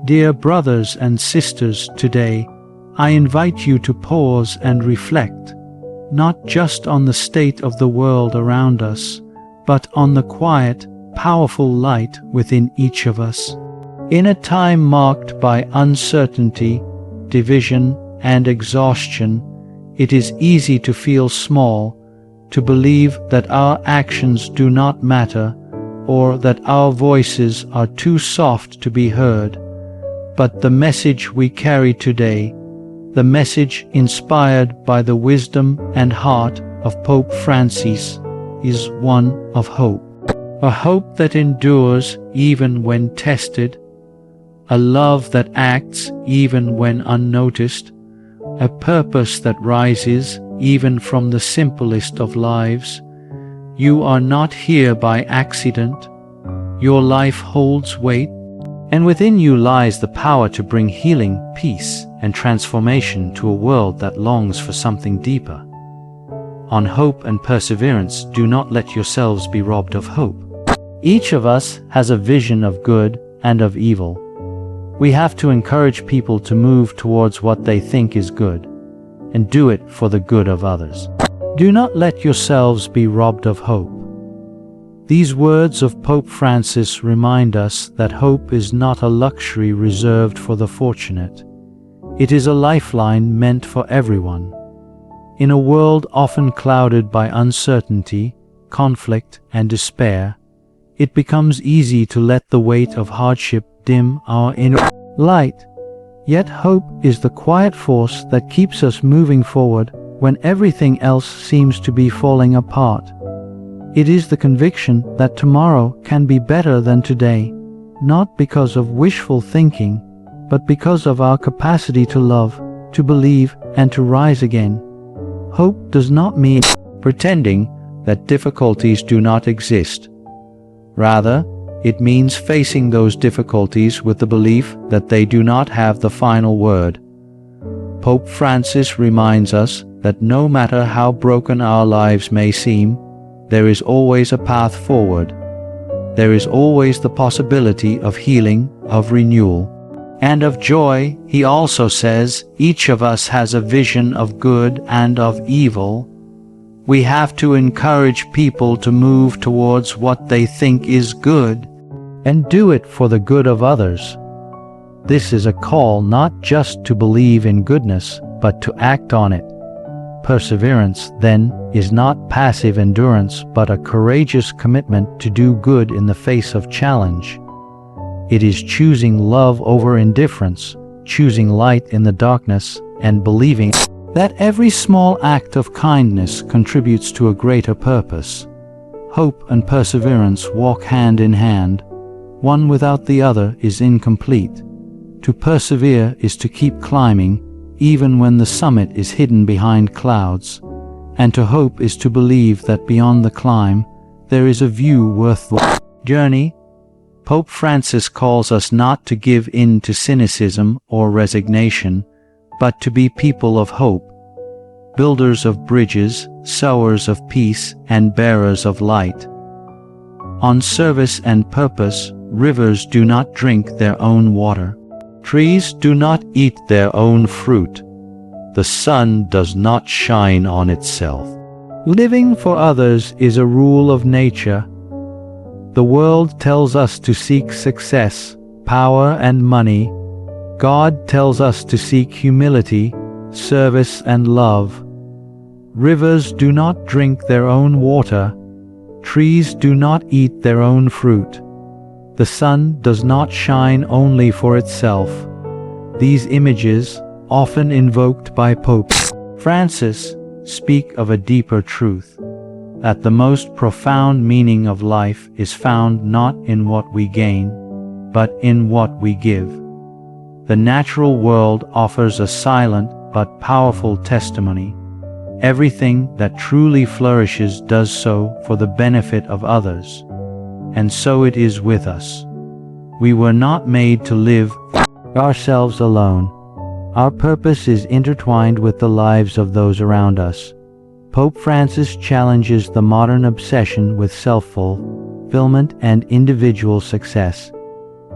Dear brothers and sisters, today I invite you to pause and reflect, not just on the state of the world around us, but on the quiet, powerful light within each of us. In a time marked by uncertainty, division, and exhaustion, it is easy to feel small, to believe that our actions do not matter, or that our voices are too soft to be heard. But the message we carry today, the message inspired by the wisdom and heart of Pope Francis, is one of hope. A hope that endures even when tested, a love that acts even when unnoticed, a purpose that rises even from the simplest of lives. You are not here by accident. Your life holds weight, and within you lies the power to bring healing, peace, and transformation to a world that longs for something deeper. On hope and perseverance, do not let yourselves be robbed of hope. Each of us has a vision of good and of evil. We have to encourage people to move towards what they think is good, and do it for the good of others. Do not let yourselves be robbed of hope. These words of Pope Francis remind us that hope is not a luxury reserved for the fortunate. It is a lifeline meant for everyone. In a world often clouded by uncertainty, conflict, and despair, it becomes easy to let the weight of hardship dim our inner light. Yet hope is the quiet force that keeps us moving forward when everything else seems to be falling apart. It is the conviction that tomorrow can be better than today, not because of wishful thinking, but because of our capacity to love, to believe, and to rise again. Hope does not mean pretending that difficulties do not exist. Rather, it means facing those difficulties with the belief that they do not have the final word. Pope Francis reminds us that no matter how broken our lives may seem, there is always a path forward. There is always the possibility of healing, of renewal, and of joy. He also says each of us has a vision of good and of evil. We have to encourage people to move towards what they think is good, and do it for the good of others. This is a call not just to believe in goodness, but to act on it. Perseverance, then, is not passive endurance, but a courageous commitment to do good in the face of challenge. It is choosing love over indifference, choosing light in the darkness, and believing that every small act of kindness contributes to a greater purpose. Hope and perseverance walk hand in hand. One without the other is incomplete. To persevere is to keep climbing, even when the summit is hidden behind clouds, and to hope is to believe that beyond the climb there is a view worth the journey. Pope Francis calls us not to give in to cynicism or resignation, but to be people of hope, builders of bridges, sowers of peace, and bearers of light. On service and purpose, rivers do not drink their own water. Trees do not eat their own fruit. The sun does not shine on itself. Living for others is a rule of nature. The world tells us to seek success, power, and money. God tells us to seek humility, service, and love. Rivers do not drink their own water. Trees do not eat their own fruit. The sun does not shine only for itself. These images, often invoked by Pope Francis, speak of a deeper truth, that the most profound meaning of life is found not in what we gain, but in what we give. The natural world offers a silent but powerful testimony. Everything that truly flourishes does so for the benefit of others. And so it is with us. We were not made to live ourselves alone. Our purpose is intertwined with the lives of those around us. Pope Francis challenges the modern obsession with self-fulfillment and individual success.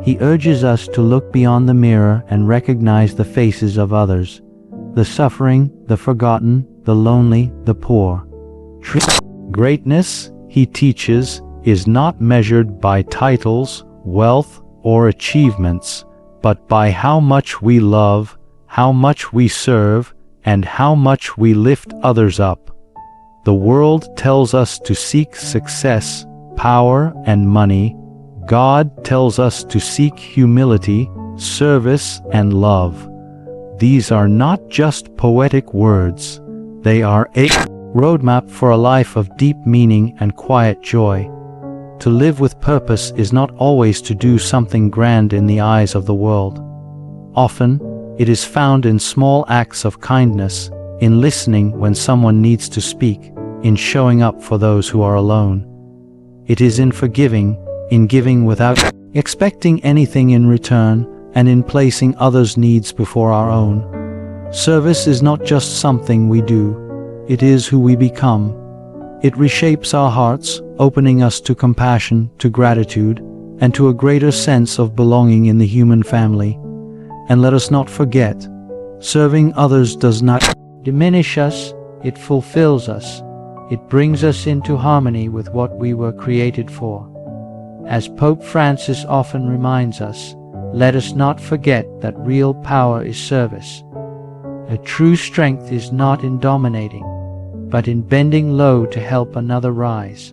He urges us to look beyond the mirror and recognize the faces of others, the suffering, the forgotten, the lonely, the poor. True greatness, he teaches, is not measured by titles, wealth, or achievements, but by how much we love, how much we serve, and how much we lift others up. The world tells us to seek success, power, and money. God tells us to seek humility, service, and love. These are not just poetic words. They are a roadmap for a life of deep meaning and quiet joy. To live with purpose is not always to do something grand in the eyes of the world. Often, it is found in small acts of kindness, in listening when someone needs to speak, in showing up for those who are alone. It is in forgiving, in giving without expecting anything in return, and in placing others' needs before our own. Service is not just something we do, it is who we become. It reshapes our hearts, opening us to compassion, to gratitude, and to a greater sense of belonging in the human family. And let us not forget, serving others does not diminish us, it fulfills us. It brings us into harmony with what we were created for. As Pope Francis often reminds us, let us not forget that real power is service. A true strength is not in dominating, but in bending low to help another rise.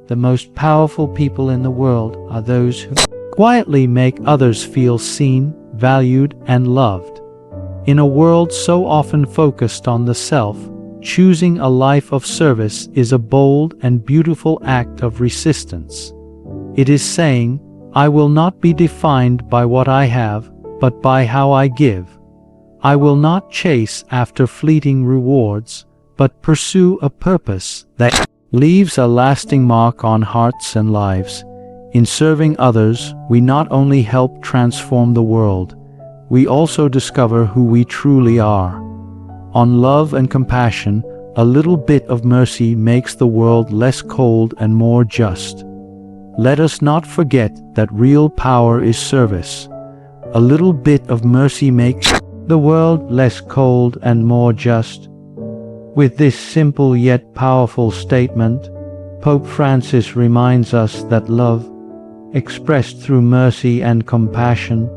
The most powerful people in the world are those who quietly make others feel seen, valued, and loved. In a world so often focused on the self, choosing a life of service is a bold and beautiful act of resistance. It is saying, I will not be defined by what I have, but by how I give. I will not chase after fleeting rewards, but pursue a purpose that leaves a lasting mark on hearts and lives. In serving others, we not only help transform the world, we also discover who we truly are. On love and compassion, a little bit of mercy makes the world less cold and more just. Let us not forget that real power is service. A little bit of mercy makes the world less cold and more just. With this simple yet powerful statement, Pope Francis reminds us that love, expressed through mercy and compassion,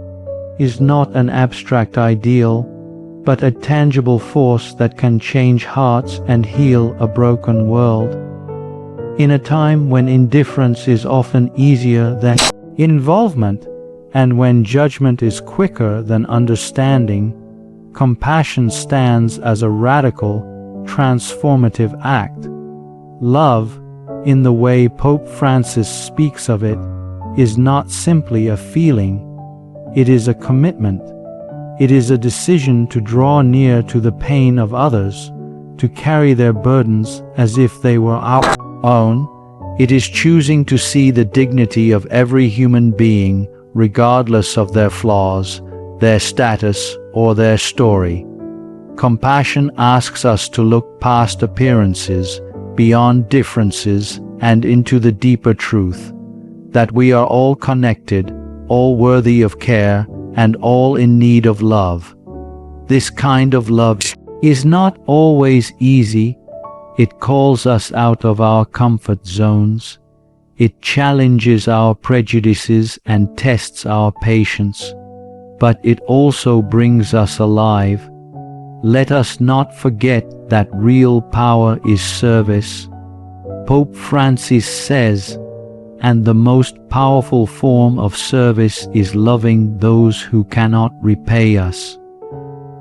is not an abstract ideal, but a tangible force that can change hearts and heal a broken world. In a time when indifference is often easier than involvement, and when judgment is quicker than understanding, compassion stands as a radical, transformative act. Love, in the way Pope Francis speaks of it, is not simply a feeling. It is a commitment. It is a decision to draw near to the pain of others, to carry their burdens as if they were our own. It is choosing to see the dignity of every human being, regardless of their flaws, their status, or their story. Compassion asks us to look past appearances, beyond differences, and into the deeper truth, that we are all connected, all worthy of care, and all in need of love. This kind of love is not always easy. It calls us out of our comfort zones. It challenges our prejudices and tests our patience, but it also brings us alive. Let us not forget that real power is service. Pope Francis says, and the most powerful form of service is loving those who cannot repay us.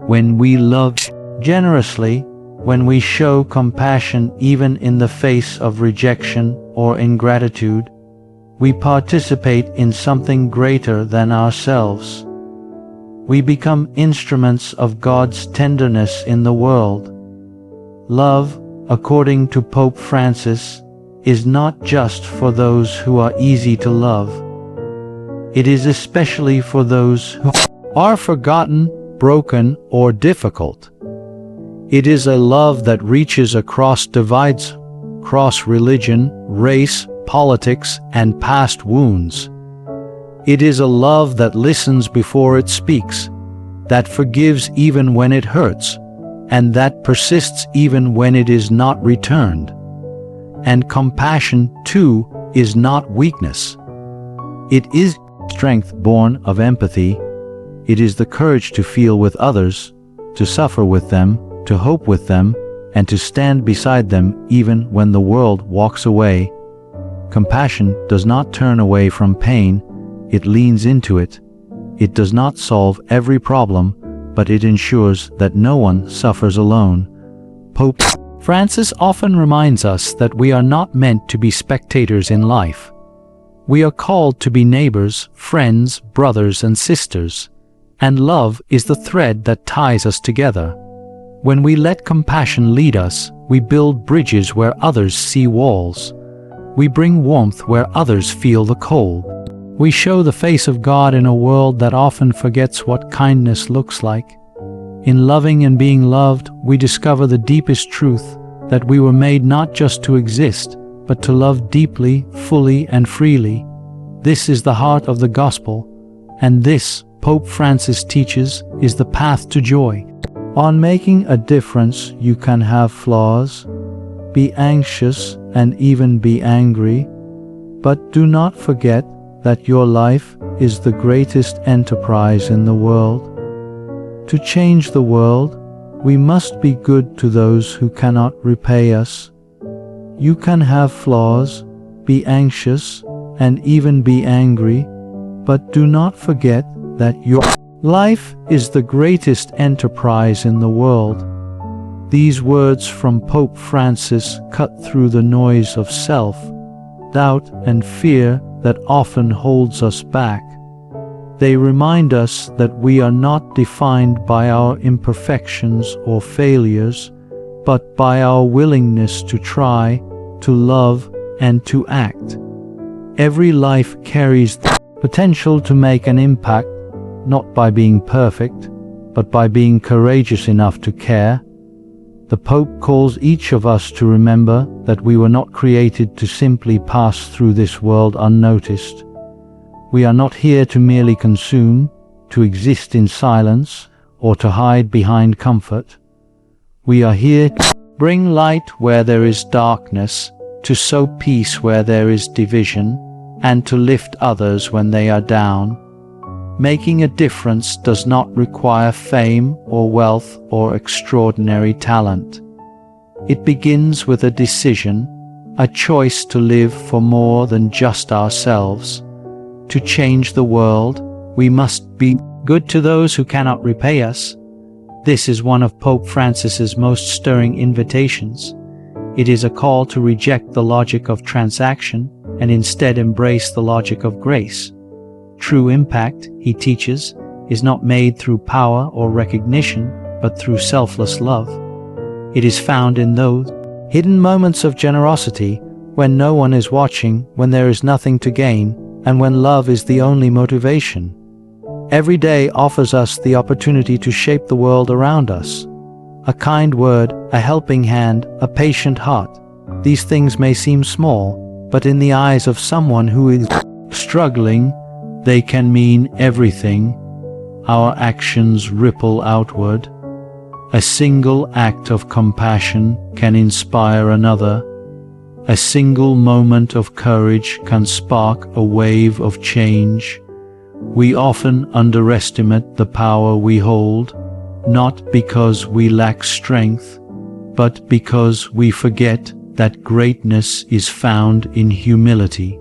When we love generously, when we show compassion even in the face of rejection or ingratitude, we participate in something greater than ourselves. We become instruments of God's tenderness in the world. Love, according to Pope Francis, is not just for those who are easy to love. It is especially for those who are forgotten, broken, or difficult. It is a love that reaches across divides, across religion, race, politics, and past wounds. It is a love that listens before it speaks, that forgives even when it hurts, and that persists even when it is not returned. And compassion, too, is not weakness. It is strength born of empathy. It is the courage to feel with others, to suffer with them, to hope with them, and to stand beside them even when the world walks away. Compassion does not turn away from pain, it leans into it. It does not solve every problem, but it ensures that no one suffers alone. Pope Francis often reminds us that we are not meant to be spectators in life. We are called to be neighbors, friends, brothers, and sisters, and love is the thread that ties us together. When we let compassion lead us, we build bridges where others see walls. We bring warmth where others feel the cold. We show the face of God in a world that often forgets what kindness looks like. In loving and being loved, we discover the deepest truth, that we were made not just to exist, but to love deeply, fully, and freely. This is the heart of the gospel, and this, Pope Francis teaches, is the path to joy. On making a difference, you can have flaws, be anxious, and even be angry, but do not forget that your life is the greatest enterprise in the world. To change the world, we must be good to those who cannot repay us. You can have flaws, be anxious, and even be angry, but do not forget that your life is the greatest enterprise in the world. These words from Pope Francis cut through the noise of self, doubt, and fear that often holds us back. They remind us that we are not defined by our imperfections or failures, but by our willingness to try, to love, and to act. Every life carries the potential to make an impact, not by being perfect, but by being courageous enough to care. The Pope calls each of us to remember that we were not created to simply pass through this world unnoticed. We are not here to merely consume, to exist in silence, or to hide behind comfort. We are here to bring light where there is darkness, to sow peace where there is division, and to lift others when they are down. Making a difference does not require fame or wealth or extraordinary talent. It begins with a decision, a choice to live for more than just ourselves. To change the world, we must be good to those who cannot repay us. This is one of Pope Francis's most stirring invitations. It is a call to reject the logic of transaction and instead embrace the logic of grace. True impact, he teaches, is not made through power or recognition, but through selfless love. It is found in those hidden moments of generosity, when no one is watching, when there is nothing to gain, and when love is the only motivation. Every day offers us the opportunity to shape the world around us. A kind word, a helping hand, a patient heart. These things may seem small, but in the eyes of someone who is struggling, they can mean everything. Our actions ripple outward. A single act of compassion can inspire another. A single moment of courage can spark a wave of change. We often underestimate the power we hold, not because we lack strength, but because we forget that greatness is found in humility.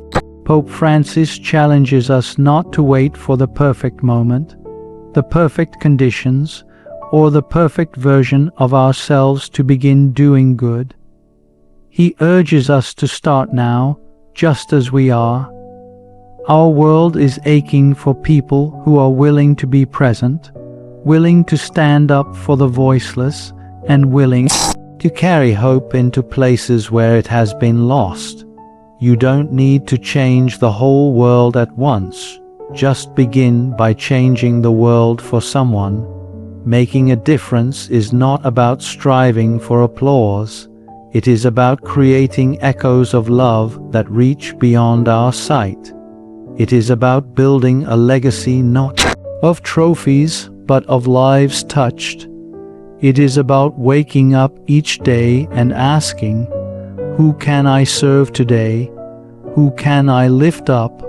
Pope Francis challenges us not to wait for the perfect moment, the perfect conditions, or the perfect version of ourselves to begin doing good. He urges us to start now, just as we are. Our world is aching for people who are willing to be present, willing to stand up for the voiceless, and willing to carry hope into places where it has been lost. You don't need to change the whole world at once. Just begin by changing the world for someone. Making a difference is not about striving for applause. It is about creating echoes of love that reach beyond our sight. It is about building a legacy not of trophies, but of lives touched. It is about waking up each day and asking, who can I serve today? Who can I lift up?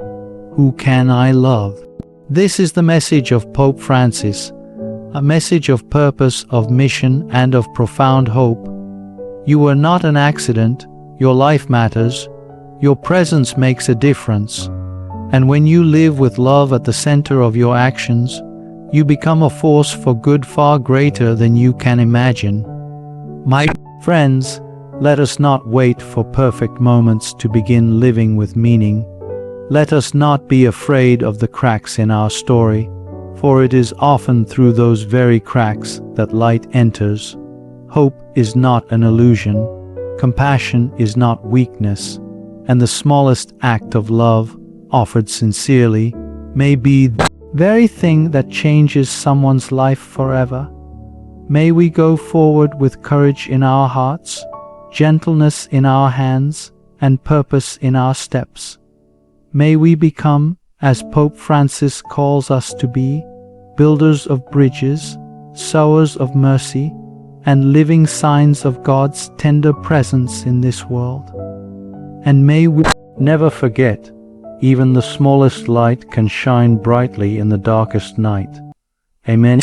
Who can I love? This is the message of Pope Francis, a message of purpose, of mission, and of profound hope. You are not an accident. Your life matters. Your presence makes a difference. And when you live with love at the center of your actions, you become a force for good far greater than you can imagine. My friends, let us not wait for perfect moments to begin living with meaning. Let us not be afraid of the cracks in our story, for it is often through those very cracks that light enters. Hope is not an illusion. Compassion is not weakness. And the smallest act of love, offered sincerely, may be the very thing that changes someone's life forever. May we go forward with courage in our hearts, gentleness in our hands, and purpose in our steps. May we become, as Pope Francis calls us to be, builders of bridges, sowers of mercy, and living signs of God's tender presence in this world. And may we never forget, even the smallest light can shine brightly in the darkest night. Amen.